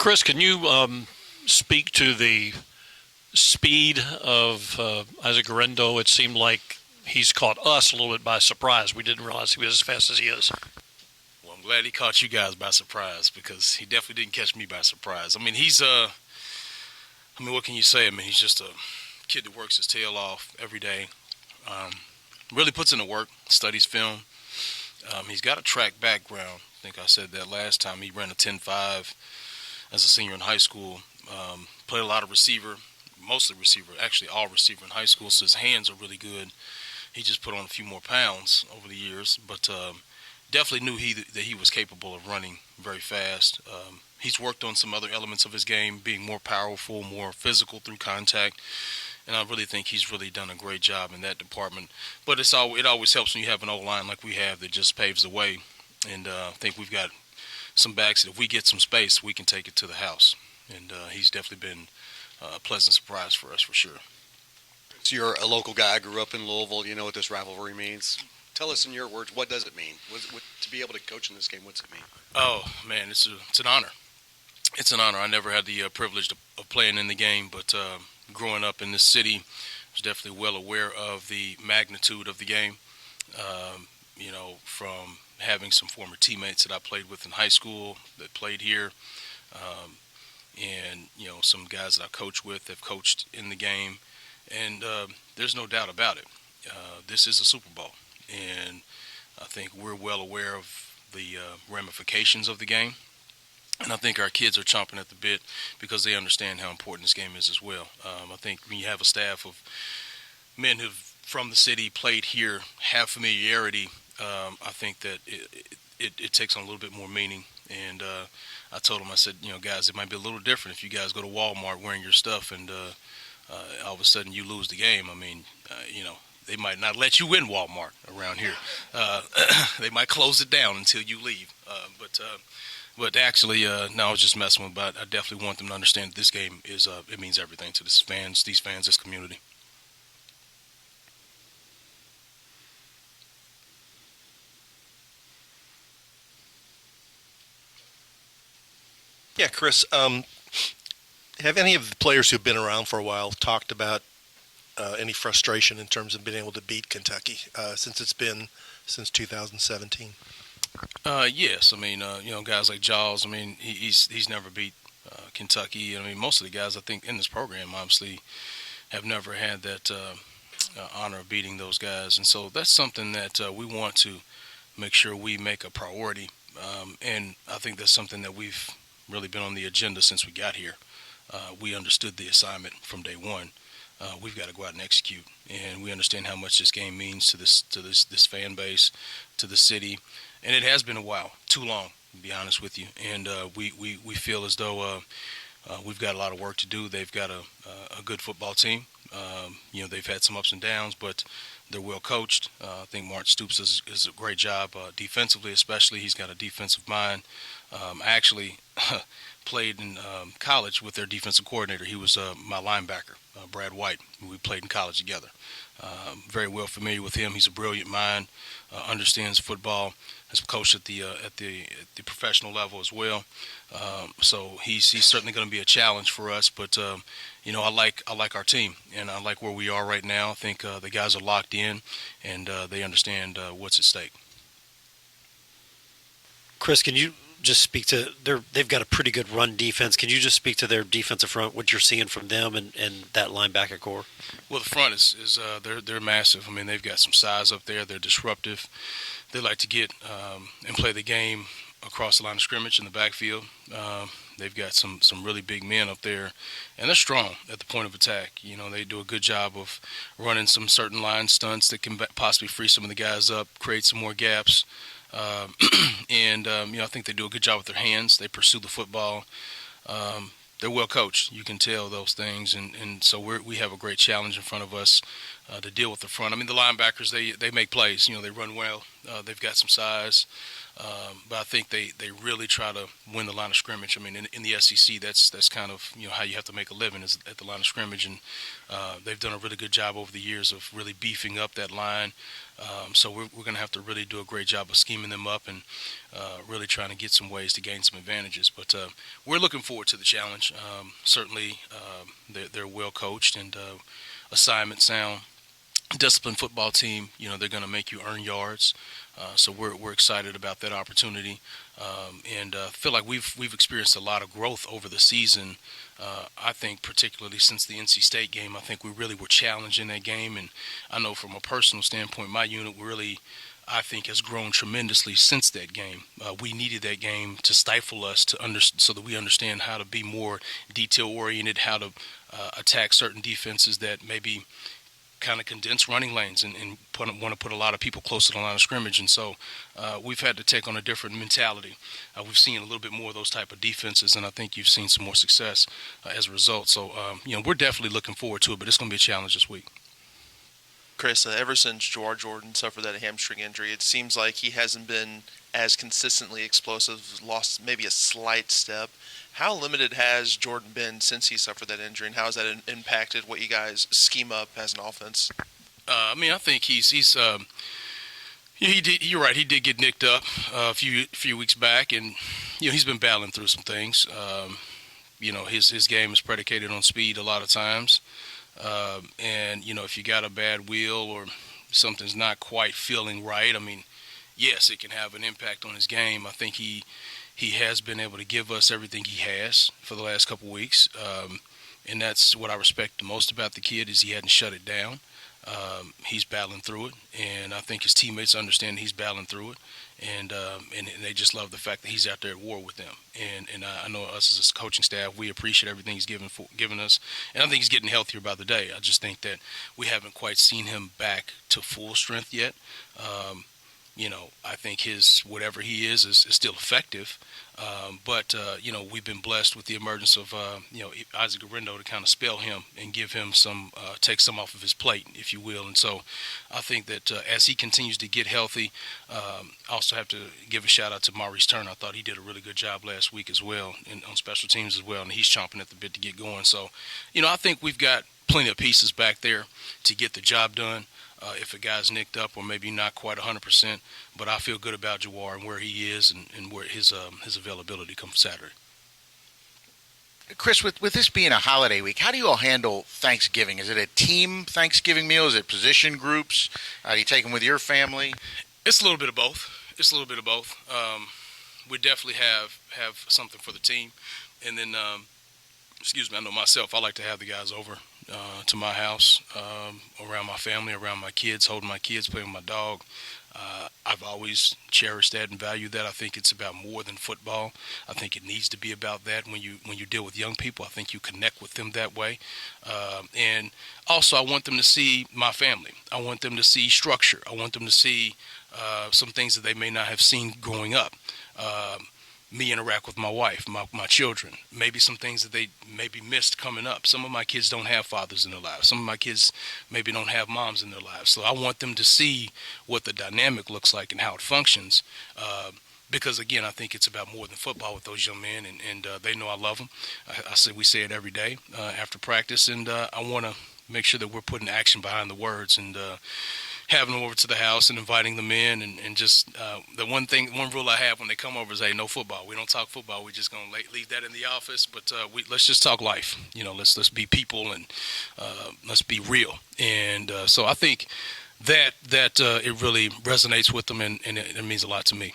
Chris, can you speak to the speed of Isaac Guerendo? It seemed like he's caught us a little bit by surprise. We didn't realize he was as fast as he is. Well, I'm glad he caught you guys by surprise because he definitely didn't catch me by surprise. I mean, what can you say? I mean, he's just a kid that works his tail off every day. Really puts in the work, studies film. He's got a track background. I think I said that last time. He ran a 10.5 as a senior in high school. Played a lot of receiver, mostly receiver, actually all receiver in high school, so his hands are really good. He just put on a few more pounds over the years, but definitely knew that he was capable of running very fast. He's worked on some other elements of his game, being more powerful, more physical through contact, and I really think he's really done a great job in that department. But it always helps when you have an O-line like we have that just paves the way, and I think we've got some backs that if we get some space, we can take it to the house, and he's definitely been a pleasant surprise for us for sure. So you're a local guy, grew up in Louisville, you know what this rivalry means. Tell us in your words, what does it mean? To be able to coach in this game, what's it mean? Oh, man, it's an honor. It's an honor. I never had the privilege of playing in the game, but growing up in this city, I was definitely well aware of the magnitude of the game, from having some former teammates that I played with in high school that played here, and, some guys that I coach with have coached in the game, and there's no doubt about it. This is a Super Bowl, and I think we're well aware of the ramifications of the game. And I think our kids are chomping at the bit because they understand how important this game is as well. I think when you have a staff of men who from the city played here, have familiarity, I think that it takes on a little bit more meaning. And I told them, I said, guys, it might be a little different if you guys go to Walmart wearing your stuff and all of a sudden you lose the game. I mean, they might not let you in Walmart around here. They might close it down until you leave. But actually, no, I was just messing with. But I definitely want them to understand that this game it means everything to these fans, this community. Yeah, Chris, have any of the players who've been around for a while talked about any frustration in terms of being able to beat Kentucky since it's been since 2017? Yes, I mean, guys like Jaws. I mean, he's never beat Kentucky. I mean, most of the guys I think in this program obviously have never had that honor of beating those guys, and so that's something that we want to make sure we make a priority. And I think that's something that we've really been on the agenda since we got here. We understood the assignment from day one. We've got to go out and execute, and we understand how much this game means to this fan base, to the city, and it has been a while, too long, to be honest with you. And we feel as though we've got a lot of work to do. They've got a good football team. They've had some ups and downs, but they're well coached. I think Martin Stoops does a great job defensively, especially. He's got a defensive mind. I actually played in college with their defensive coordinator. He was my linebacker, Brad White. We played in college together. Very well familiar with him. He's a brilliant mind, understands football, has coached at the professional level as well. So he's certainly going to be a challenge for us. But I like our team, and I like where we are right now. I think the guys are locked in, and they understand what's at stake. Chris, can you just speak to they've got a pretty good run defense. Can you just speak to their defensive front, what you're seeing from them and that linebacker core? Well, the front is they're massive. I mean, they've got some size up there. They're disruptive. They like to get and play the game across the line of scrimmage in the backfield. They've got some really big men up there, and they're strong at the point of attack. They do a good job of running some certain line stunts that can possibly free some of the guys up, create some more gaps. I think they do a good job with their hands. They pursue the football. They're well coached. You can tell those things, and so we have a great challenge in front of us to deal with the front. I mean, the linebackers, they make plays. You know, they run well. They've got some size. But I think they really try to win the line of scrimmage. I mean, in the SEC, that's kind of, you know, how you have to make a living is at the line of scrimmage. And they've done a really good job over the years of really beefing up that line. So we're going to have to really do a great job of scheming them up and really trying to get some ways to gain some advantages. But we're looking forward to the challenge. Certainly, they're well coached and assignment sound. Disciplined football team. You know, they're going to make you earn yards. So we're excited about that opportunity, and feel like we've experienced a lot of growth over the season. I think particularly since the NC State game, I think we really were challenged in that game, and I know from a personal standpoint, my unit really, I think, has grown tremendously since that game. We needed that game to stifle us so that we understand how to be more detail oriented, how to attack certain defenses that maybe kind of condense running lanes and want to put a lot of people close to the line of scrimmage. And so we've had to take on a different mentality. We've seen a little bit more of those type of defenses, and I think you've seen some more success as a result. So, you know, we're definitely looking forward to it, but it's going to be a challenge this week. Chris, ever since Jawar Jordan suffered that hamstring injury, it seems like he hasn't been as consistently explosive, lost maybe a slight step. How limited has Jordan been since he suffered that injury, and how has that impacted what you guys scheme up as an offense? I mean, I think he's he did. You're right. He did get nicked up a few weeks back, and you know he's been battling through some things. You know, his game is predicated on speed a lot of times, and you know if you got a bad wheel or something's not quite feeling right, I mean, yes, it can have an impact on his game. I think he has been able to give us everything he has for the last couple of weeks, and that's what I respect the most about the kid is he hadn't shut it down. He's battling through it, and I think his teammates understand he's battling through it, and they just love the fact that he's out there at war with them. And I know us as a coaching staff, we appreciate everything he's given us, and I think he's getting healthier by the day. I just think that we haven't quite seen him back to full strength yet. You know, I think his whatever he is still effective, but you know we've been blessed with the emergence of you know Isaac Guerendo to kind of spell him and give him some take some off of his plate, if you will. And so I think that as he continues to get healthy, I also have to give a shout out to Maurice Turner. I thought he did a really good job last week as well, and on special teams as well, and he's chomping at the bit to get going. So you know I think we've got plenty of pieces back there to get the job done. If a guy's nicked up or maybe not quite 100%, but I feel good about Jawar and where he is and where his availability comes Saturday. Chris, with this being a holiday week, how do you all handle Thanksgiving? Is it a team Thanksgiving meal? Is it position groups? Do you take them with your family? It's a little bit of both. We definitely have something for the team. And then, excuse me, I know myself, I like to have the guys over to my house, around my family, around my kids, holding my kids, playing with my dog. I've always cherished that and valued that. I think it's about more than football. I think it needs to be about that. When you deal with young people, I think you connect with them that way. And also, I want them to see my family. I want them to see structure. I want them to see some things that they may not have seen growing up. Me interact with my wife, my children, maybe some things that they maybe missed coming up. Some of my kids don't have fathers in their lives. Some of my kids maybe don't have moms in their lives. So I want them to see what the dynamic looks like and how it functions. Because, again, I think it's about more than football with those young men, and they know I love them. We say it every day after practice, and I want to make sure that we're putting action behind the words and having them over to the house and inviting them in, and just the one rule I have when they come over is, hey, no football. We don't talk football. We're just gonna leave that in the office. But let's just talk life. You know, let's be people and let's be real. And so I think that it really resonates with them, and it means a lot to me.